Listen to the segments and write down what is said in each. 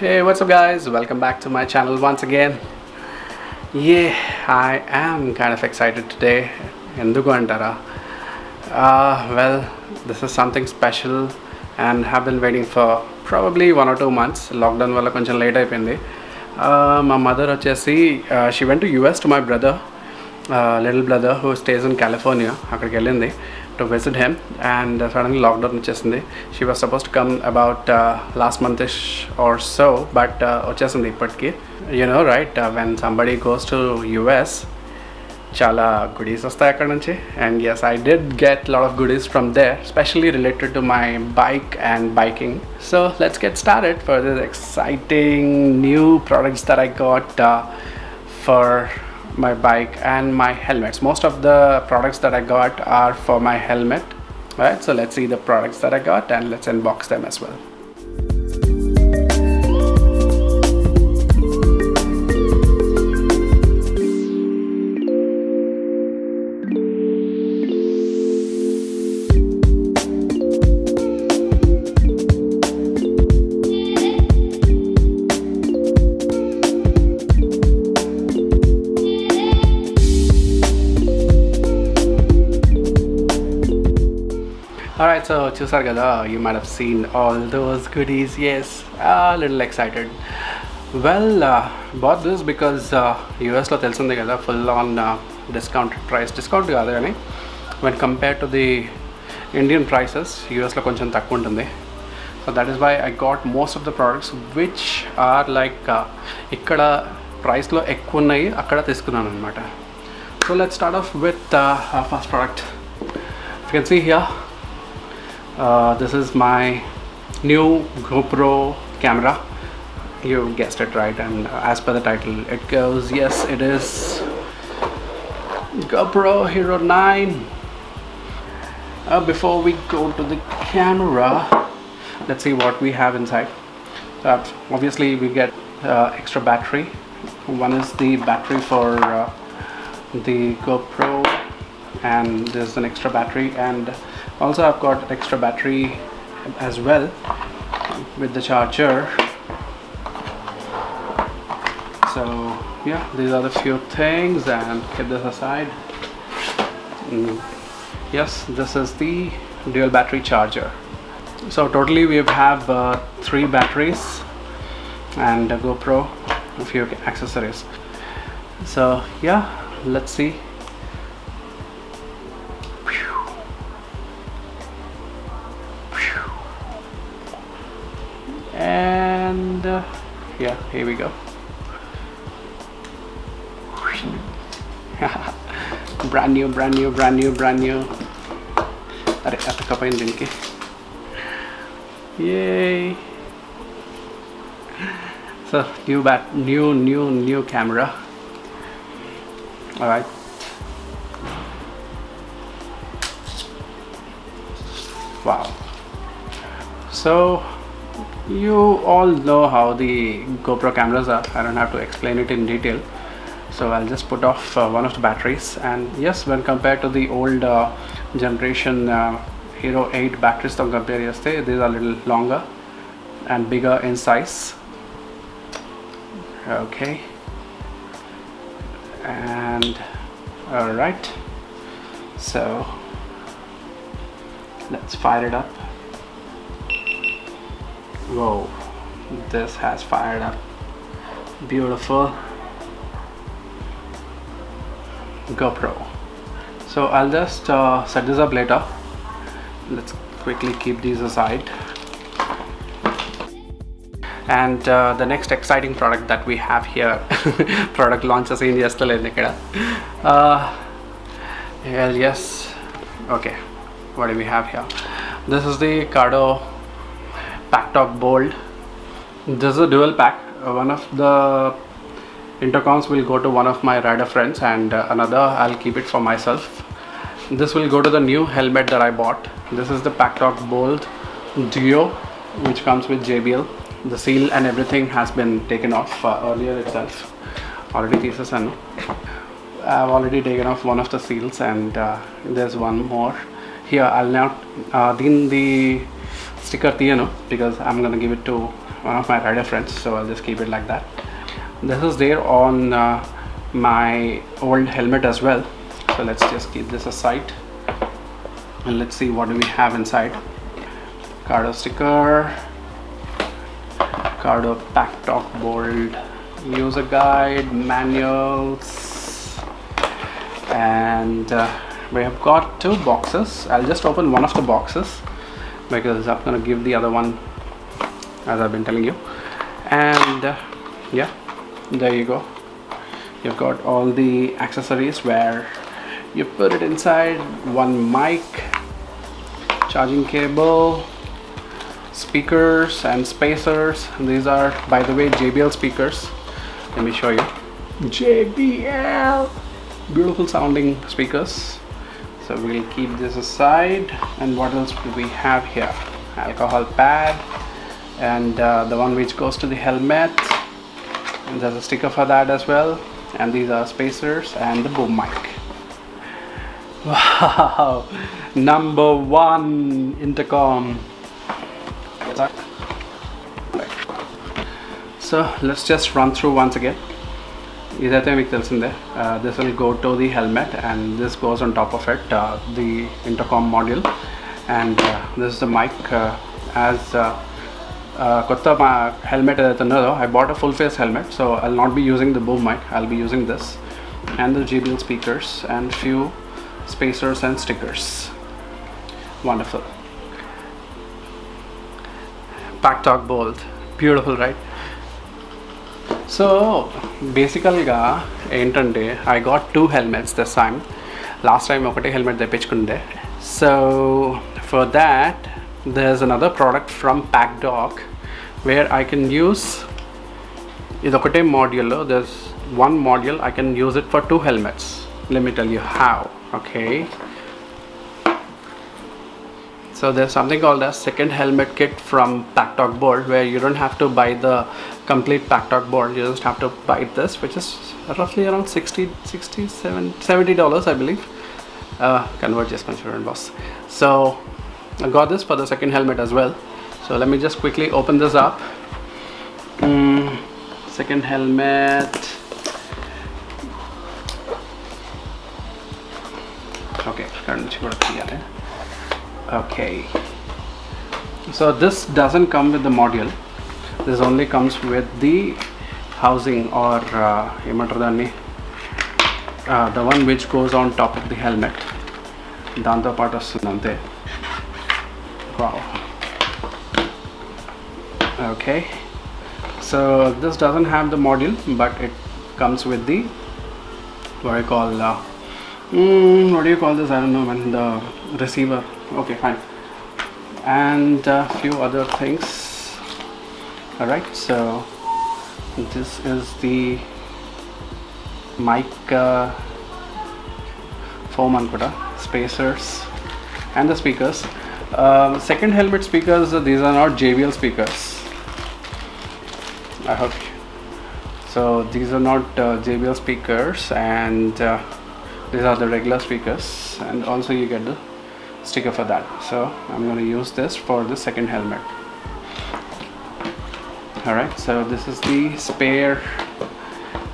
Hey, what's up guys? Welcome back to my channel once again. Yeah, I am kind of excited today. Enduku antara? Well, this is something special and have been waiting for probably 1 or 2 months. Lockdown valla koncham late ayipindi. My mother వచ్చేసి she went to US to my brother, little brother who stays in California. అక్కడికి వెళ్ళింది to visit him, and suddenly lockdown వచ్చేసింది. She was supposed to come about last monthish or so, but వచ్చేసింది ఇప్పటికి. You know, right? When somebody goes to US, చాలా goodies వస్తాయి అక్కడ నుంచి, and yes, I did get a lot of goodies from there, especially related to my bike and biking. So let's get started for this exciting new products that I got for my bike and my helmets. Most of the products that I got are for my helmet. Right, so let's see the products that I got and let's unbox them as well. Alright, so చూసారు కదా, you might have seen all those goodies. Yes, a little excited. Well, bought this because US లో తెలిసిందే కదా, full on discounted price. Discount కాదు కానీ when compared to the Indian prices, US లో కొంచెం తక్కువ ఉంటుంది. So that is why I got most of the products which are like ఇక్కడ ప్రైస్లో ఎక్కువ ఉన్నాయి, అక్కడ తీసుకున్నాను అనమాట. So let's start off with our first product. If you can see here, this is my new GoPro camera. You guessed it right, and as per the title it goes, yes, it is GoPro Hero 9. Before we go to the camera, let's see what we have inside. Obviously we get extra battery. One is the battery for the GoPro, and there's an extra battery, and also I've got extra battery as well with the charger. So yeah, these are the few things, and keep this aside. Yes, this is the dual battery charger. So totally we have 3 batteries and a GoPro, a few accessories. So yeah, let's see. And yeah, here we go. brand new. Are atakapain dinki. Yay. So new camera. All right. Wow. So you all know how the GoPro cameras are. I don't have to explain it in detail, so I'll just put off one of the batteries. And yes, when compared to the old generation Hero 8 batteries to compare yesterday, these are a little longer and bigger in size. Okay, and all right, so let's fire it up. Whoa, this has fired up. Beautiful GoPro. So I'll just set this up later. Let's quickly keep these aside. And the next exciting product that we have here, product launches in yesterday. Well, yes, okay, what do we have here? This is the Cardo PackTalk Bold. This is a dual pack. One of the intercoms will go to one of my rider friends, and another I'll keep it for myself. This will go to the new helmet that I bought. This is the PackTalk Bold Duo, which comes with JBL. The seal and everything has been taken off earlier itself. Already pieces, and I've already taken off one of the seals, and there's one more here. I'll now the sticker తీయను because I'm gonna give it to one of my rider friends, so I'll just keep it like that. This is there on my old helmet as well, so let's just keep this aside and let's see what do we have inside. Cardo sticker, Cardo PackTalk board, user guide, manuals, and we have got 2 boxes. I'll just open one of the boxes because I'm gonna give the other one as I've been telling you. And yeah, there you go. You've got all the accessories where you put it inside. One mic, charging cable, speakers and spacers. These are, by the way, JBL speakers. Let me show you. JBL, beautiful sounding speakers. So we'll keep this aside. And what else do we have here? Alcohol pad, and the one which goes to the helmet, and there's a sticker for that as well. And these are spacers and the boom mic. Wow, number 1 intercom. So let's just run through once again. This will go to the helmet, and this goes on top of it, the intercom module. And this is the mic. As kotta helmet I bought a full face helmet, so I'll not be using the boom mic. I'll be using this and the JBL speakers and few spacers and stickers. Wonderful. PackTalk bolt, beautiful, right? So basically I got 2 helmets this time. Last time ఒకటే helmet తెప్పించుకుంటే. So for that there's another product from PackTalk where I can use idokate module. There's one module I can use it for 2 helmets. Let me tell you how. Okay, so there's something called a second helmet kit from PackTalk board, where you don't have to buy the complete PackTalk board. You just have to buy this, which is roughly around $70, I believe. Convert just considered boss. So I got this for the second helmet as well. So let me just quickly open this up. Second helmet. Okay, okay. So this doesn't come with the module. This only comes with the housing, or the one which goes on top of the helmet. Danto part vastundante. Wow. Okay, so this doesn't have the module, but it comes with the what do you call this? I don't know, man. The receiver. Okay, fine. And a few other things. Alright, so this is the mic foam ankuta, spacers and the speakers. Second helmet speakers, these are not JBL speakers, I hope. So these are not JBL speakers, and these are the regular speakers, and also you get the sticker for that. So I'm going to use this for the second helmet. Alright, so this is the spare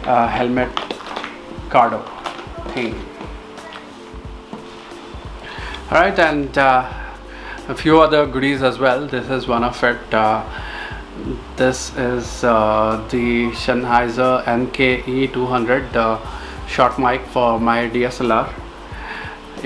helmet Cardo thing. Alright, and a few other goodies as well. This is one of it. This is the Sennheiser MKE 200 short mic for my DSLR.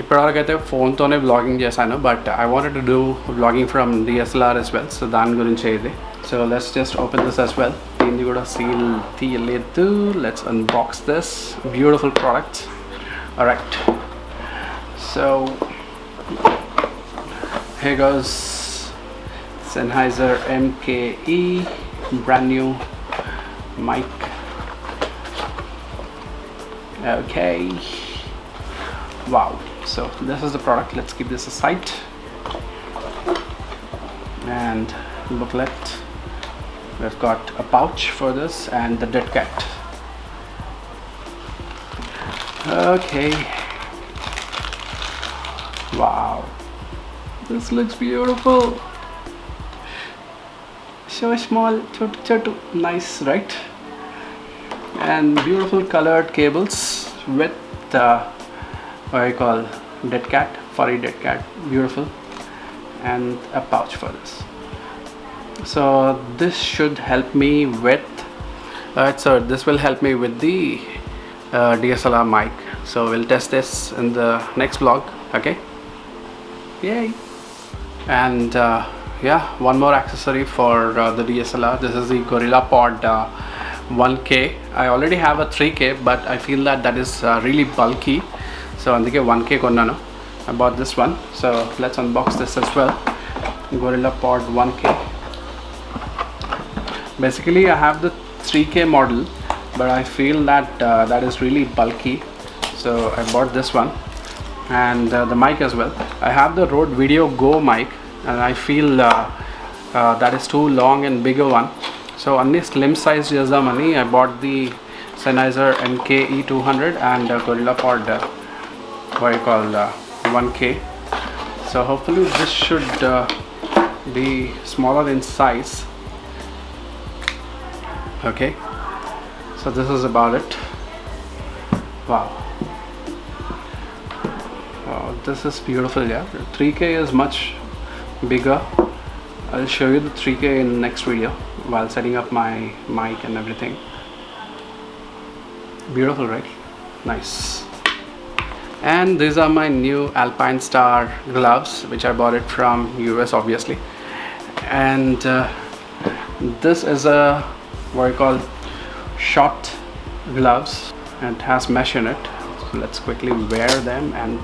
ఇప్పటివరకైతే ఫోన్తోనే vlogging చేశాను, but I wanted to do vlogging from DSLR as well, so దాని గురించే ఇది. So let's just open this as well. దీన్ని కూడా seal తీయలేదు. Let's unbox this beautiful product. Alright, so here goes Sennheiser MKE brand new mic. Okay, wow. So this is the product. Let's keep this aside. And booklet. We've got a pouch for this and the dead cat. Okay, wow, this looks beautiful. so small, chotu, nice, right? And beautiful colored cables with what I call dead cat, furry dead cat, beautiful, and a pouch for this. So this should help me with so this will help me with the DSLR mic. So we'll test this in the next vlog. Okay, yay. And yeah, one more accessory for the DSLR. This is the GorillaPod 1K. I already have a 3K, but I feel that is really bulky, so andike 1K konnanu. I bought this one, so let's unbox this as well. GorillaPod 1K. Basically I have the 3K model, but I feel that that is really bulky, so I bought this one. And the mic as well. I have the Rode Video Go mic, and I feel that is too long and bigger one, so only slim size money I bought the Sennheiser MKE 200 and GorillaPod what you call 1K. So hopefully this should be smaller in size. Okay, so this is about it. Wow. Oh, this is beautiful. Yeah, 3K is much bigger. I'll show you the 3K in the next video while setting up my mic and everything. Beautiful, right? Nice. And these are my new Alpine Star gloves, which I bought it from US obviously. And this is a what I call short gloves, and it has mesh in it. So let's quickly wear them and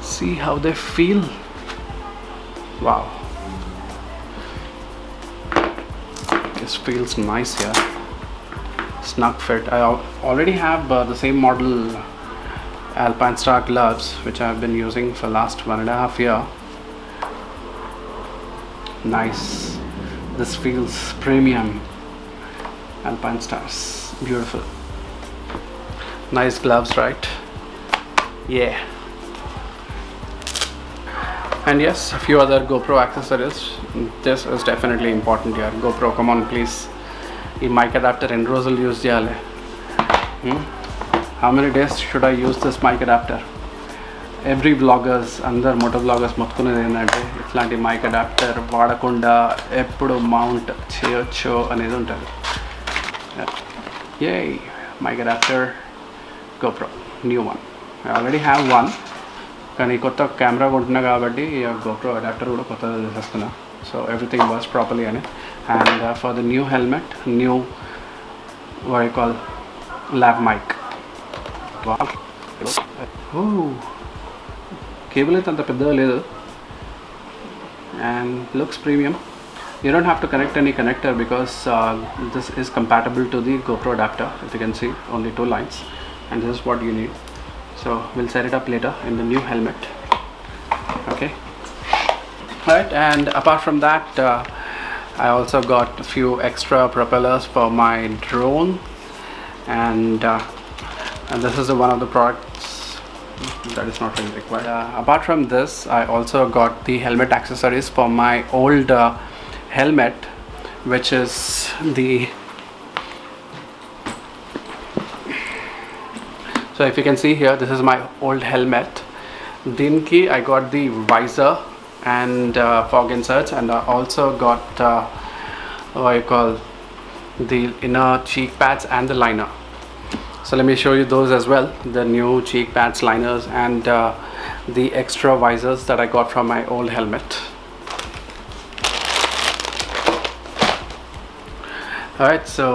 see how they feel. Wow, this feels nice here. Snug fit. I already have the same model Alpine Star gloves, which I've been using for last 1.5 years. Nice. This feels premium. Alpine Stars, beautiful. Nice gloves, right? Yeah. And yes, a few other GoPro accessories. This is definitely important here. GoPro, come on please. This mic adapter in Rosal use cheyali. How many days should I use this mic adapter? Every vloggers, అందరు Moto vloggers మొత్తుకునేది ఏంటంటే ఇట్లాంటి mic adapter వాడకుండా ఎప్పుడు mount చేయొచ్చు అనేది ఉంటుంది. Yay, mic adapter, GoPro, new one. I already have one. కానీ కొత్త కెమెరా కొంటున్నా కాబట్టి GoPro అడాప్టర్ కూడా కొత్తగా తీసేస్తున్నా. So everything works properly on it. And for the new helmet, new what I call lav mic. Wow. Oh, cable is anta peddaga ledu and looks premium. You don't have to connect any connector because this is compatible to the GoPro adapter. If you can see, only 2 lines, and this is what you need. So we'll set it up later in the new helmet. Okay, right. And apart from that, I also got a few extra propellers for my drone, and this is one of the products that is not really required. Apart from this, I also got the helmet accessories for my old helmet, which is the, so if you can see here, this is my old helmet. Dinki, I got the visor and fog inserts, and I also got what I call the inner cheek pads and the liner. So let me show you those as well, the new cheek pads, liners, and the extra visors that I got from my old helmet. Alright, so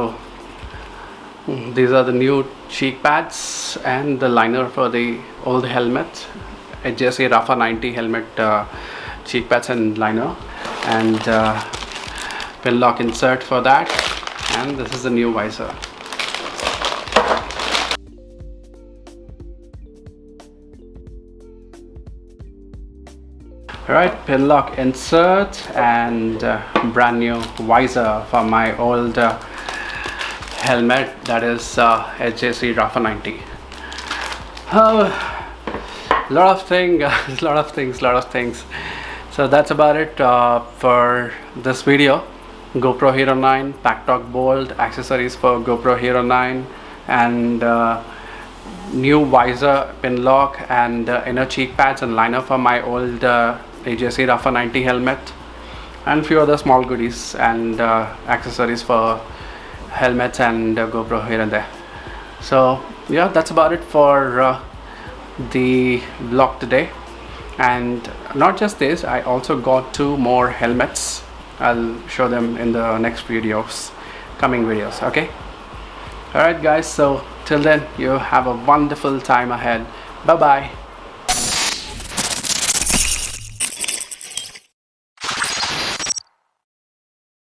these are the new cheek pads and the liner for the old helmet. JC Rafa 90 helmet cheek pads and liner, and pin lock insert for that, and this is the new visor. Alright, pin lock insert and brand new visor for my old helmet, that is HJC Rafa 90. Lot of things. So that's about it for this video. GoPro Hero 9, PackTalk Bolt, accessories for GoPro Hero 9, and new visor pin lock, and inner cheek pads and liner for my old AJC Rafa 90 helmet, and few other small goodies and accessories for helmets and GoPro here and there. So yeah, that's about it for the vlog today. And not just this, I also got 2 more helmets. I'll show them in the next videos, coming videos. Okay, alright guys, so till then, you have a wonderful time ahead. Bye bye.